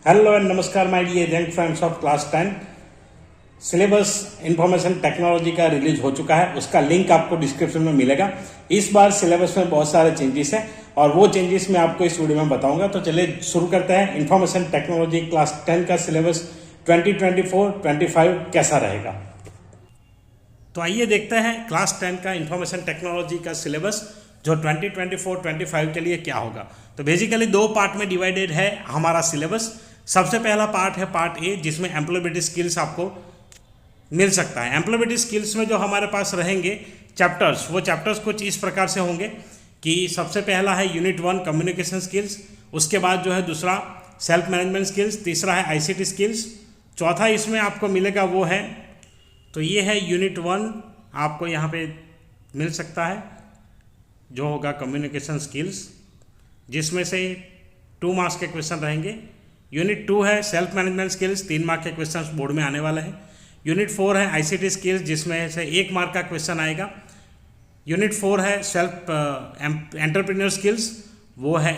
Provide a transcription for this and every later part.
Hello and नमस्कार my dear young friends of class 10। Syllabus information technology का release हो चुका है, उसका लिंक आपको डिस्क्रिप्शन में मिलेगा। इस बार सिलेबस में बहुत सारे चेंजेस हैं और वो चेंजेस मैं आपको इस वीडियो में बताऊंगा। तो चलिए शुरू करते हैं। इंफॉर्मेशन टेक्नोलॉजी क्लास 10 का सिलेबस 2024-25 कैसा रहेगा। तो आइए देखते हैं क्लास 10 का इंफॉर्मेशन टेक्नोलॉजी का सिलेबस जो 2024-25 के लिए क्या होगा। तो बेसिकली दो पार्ट में डिवाइडेड है हमारा सिलेबस। सबसे पहला पार्ट है पार्ट ए, जिसमें एम्प्लॉयबिलिटी स्किल्स आपको मिल सकता है। एम्प्लॉयबिलिटी स्किल्स में जो हमारे पास रहेंगे चैप्टर्स, वो चैप्टर्स कुछ इस प्रकार से होंगे कि सबसे पहला है यूनिट 1 कम्युनिकेशन स्किल्स, उसके बाद जो है दूसरा सेल्फ मैनेजमेंट स्किल्स, तीसरा है आईसीटी स्किल्स, चौथा इसमें आपको मिलेगा वो है, तो ये है यूनिट 1 आपको यहाँ पे मिल सकता है जो होगा कम्युनिकेशन स्किल्स, जिसमें से 2 मार्क्स के क्वेश्चन रहेंगे। यूनिट 2 है सेल्फ मैनेजमेंट स्किल्स, 3 मार्क के क्वेश्चन बोर्ड में आने वाले हैं। यूनिट 4 है आईसीटी स्किल्स, जिसमें से 1 मार्क का क्वेश्चन आएगा। यूनिट 4 है सेल्फ एंटरप्रेन्योर स्किल्स, वो है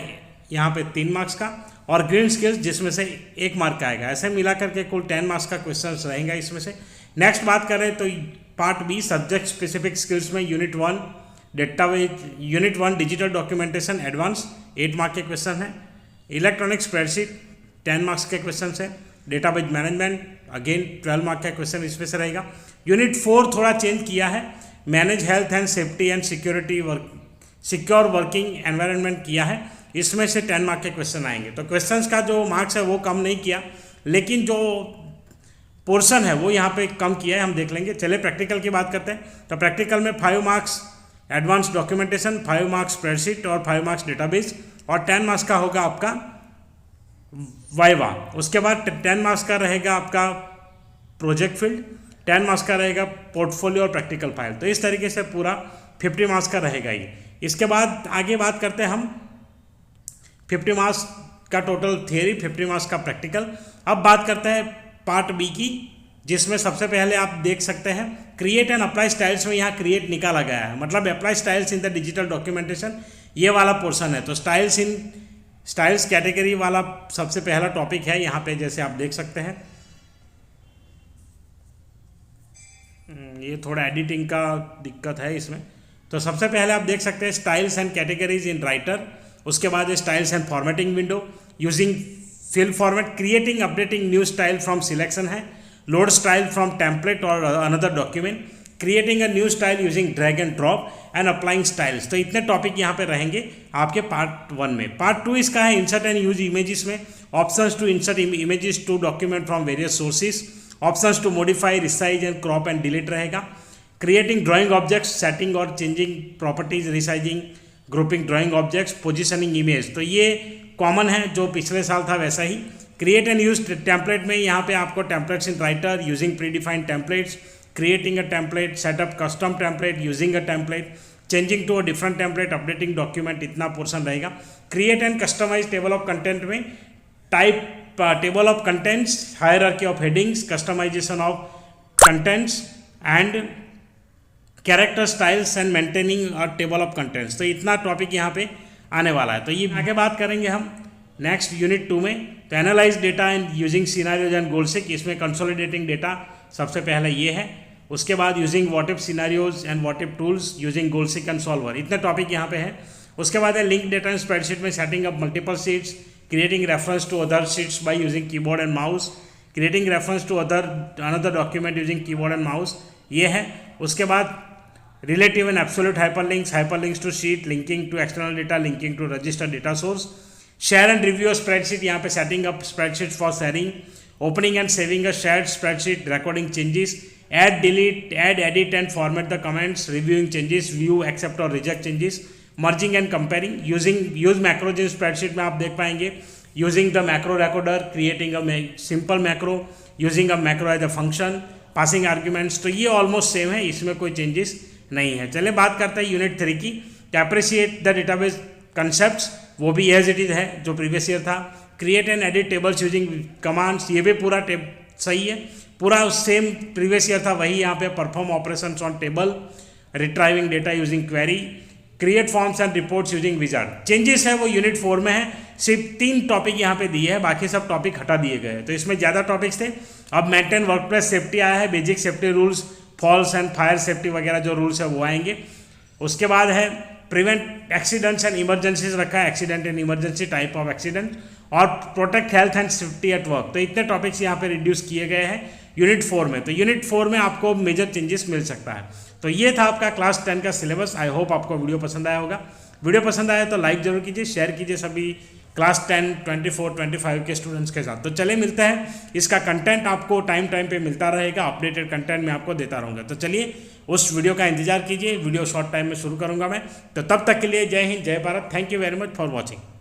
यहाँ पे 3 मार्क्स का, और ग्रीन स्किल्स जिसमें से 1 मार्क का आएगा। ऐसे मिला करके कुल 10 मार्क्स का क्वेश्चन रहेगा इसमें से। नेक्स्ट बात करें तो part B subject specific skills में unit 1 database, unit 1 digital documentation advance 8 mark के क्वेश्चन है। इलेक्ट्रॉनिक स्प्रेडशीट 10 मार्क्स के क्वेश्चन है। डेटाबेस मैनेजमेंट अगेन 12 मार्क का क्वेश्चन इसमें से रहेगा। यूनिट 4 थोड़ा चेंज किया है, manage health and safety and security secure working environment किया है, इसमें से 10 मार्क के क्वेश्चन आएंगे। तो क्वेश्चंस का जो मार्क्स है वो कम नहीं किया, लेकिन जो पोर्शन है वो यहाँ पे कम किया है, हम देख लेंगे। चलिए प्रैक्टिकल की बात करते हैं। तो प्रैक्टिकल में 5 marks advance documentation, 5 marks spreadsheet और 5 मार्क्स डेटाबेस, और 10 मार्क्स का होगा आपका वाइवा। उसके बाद 10 मार्क्स का रहेगा आपका प्रोजेक्ट फील्ड, 10 मार्क्स का रहेगा पोर्टफोलियो और प्रैक्टिकल फाइल। तो इस तरीके से पूरा 50 मार्क्स का रहेगा ये। इसके बाद आगे बात करते हैं हम 50 मार्क्स का टोटल थियरी, 50 मार्क्स का प्रैक्टिकल। अब बात करते हैं पार्ट बी की, जिसमें सबसे पहले आप देख सकते हैं क्रिएट एंड अप्लाई स्टाइल्स में यहाँ क्रिएट निकाला गया है, मतलब apply styles in the digital documentation, ये वाला पोर्शन है। तो स्टाइल्स कैटेगरी वाला सबसे पहला टॉपिक है यहाँ पे, जैसे आप देख सकते हैं। ये थोड़ा एडिटिंग का दिक्कत है इसमें। तो सबसे पहले आप देख सकते हैं styles and categories in Writer, उसके बाद styles and formatting window using fill format, creating updating new style from selection है, लोड स्टाइल फ्रॉम टेम्पलेट और another document, creating a new style using drag and drop and applying styles. तो इतने topic यहाँ पे रहेंगे आपके part 1 में। Part 2 इसका है इंसर्ट एंड यूज इमेजेस में, options to insert images to document from various sources, options to modify resize and crop and delete रहेगा, क्रिएटिंग ड्राइंग ऑब्जेक्ट्स, सेटिंग और changing properties, resizing, grouping drawing objects, positioning image. तो ये common है, जो पिछले साल था वैसा ही। क्रिएट एंड यूज टेम्पलेट में यहाँ पे आपको templates in Writer using predefined templates, creating a template, set up custom template using a template, changing to a different template, updating document, इतना पोर्शन रहेगा। create and customize table of content में type table of contents, hierarchy of headings, customization of contents and character styles and maintaining a table of contents। तो इतना topic यहाँ पे आने वाला है। तो ये आगे बात करेंगे हम नेक्स्ट यूनिट 2 में। तो analyse data and using scenarios and goal seek, इसमें कंसोलिडेटिंग डेटा सबसे पहले ये है। उसके बाद using what if scenarios and what if tools using goal seek and solver, इतने टॉपिक यहाँ पे है। उसके बाद है लिंक डेटा एंड स्प्रेडशीट में setting up multiple sheets, creating reference to other sheets by using keyboard and mouse, creating reference to another document using keyboard and mouse, ये है। उसके बाद relative and absolute hyperlinks to sheet, linking to external data, linking to register data source, share and review spreadsheet, यहाँ पे setting up spreadsheet for sharing, opening and saving a shared spreadsheet, recording changes, add, delete, add, edit and format the comments, reviewing changes, view, accept or reject changes, merging and comparing, use macros in spreadsheet में आप देख पाएंगे, using the macro recorder, creating a simple macro, using a macro as a function, passing arguments। तो ये almost same है, इसमें कोई changes नहीं है। चलिए बात करते हैं यूनिट 3 की। एप्रिशिएट द डेटाबेस कंसेप्ट, वो भी एज इट इज है जो प्रीवियस ईयर था। Create and edit tables using commands, ये भी पूरा सही है, पूरा सेम प्रीवियस ईयर था वही यहाँ पे। Perform operations on table, retrieving data using query, create forms and reports using wizard. Changes है वो यूनिट 4 में है, सिर्फ 3 टॉपिक यहाँ पे दिए हैं, बाकी सब टॉपिक हटा दिए गए हैं। तो इसमें ज़्यादा टॉपिक्स थे। अब मेंटेन वर्कप्लेस सेफ्टी आया है, basic safety rules, falls and fire safety वगैरह जो रूल्स है वो आएंगे। उसके बाद है प्रिवेंट एक्सीडेंट्स एंड इमरजेंसीज रखा है, accident and emergency type of accident, और protect health and safety at work. तो इतने टॉपिक्स यहाँ पे रिड्यूस किए गए हैं यूनिट 4 में। तो यूनिट 4 में आपको मेजर चेंजेस मिल सकता है। तो ये था आपका क्लास 10 का सिलेबस। आई होप आपको वीडियो पसंद आया होगा। वीडियो पसंद आया तो लाइक जरूर कीजिए, शेयर कीजिए सभी क्लास 10, 24, 25 के स्टूडेंट्स के साथ। तो चलिए मिलते हैं, इसका कंटेंट आपको टाइम पे मिलता रहेगा, अपडेटेड कंटेंट मैं आपको देता रहूँगा। तो चलिए उस वीडियो का इंतजार कीजिए, वीडियो शॉर्ट टाइम में शुरू करूँगा मैं। तो तब तक के लिए जय हिंद, जय Bharat, thank you very much for watching.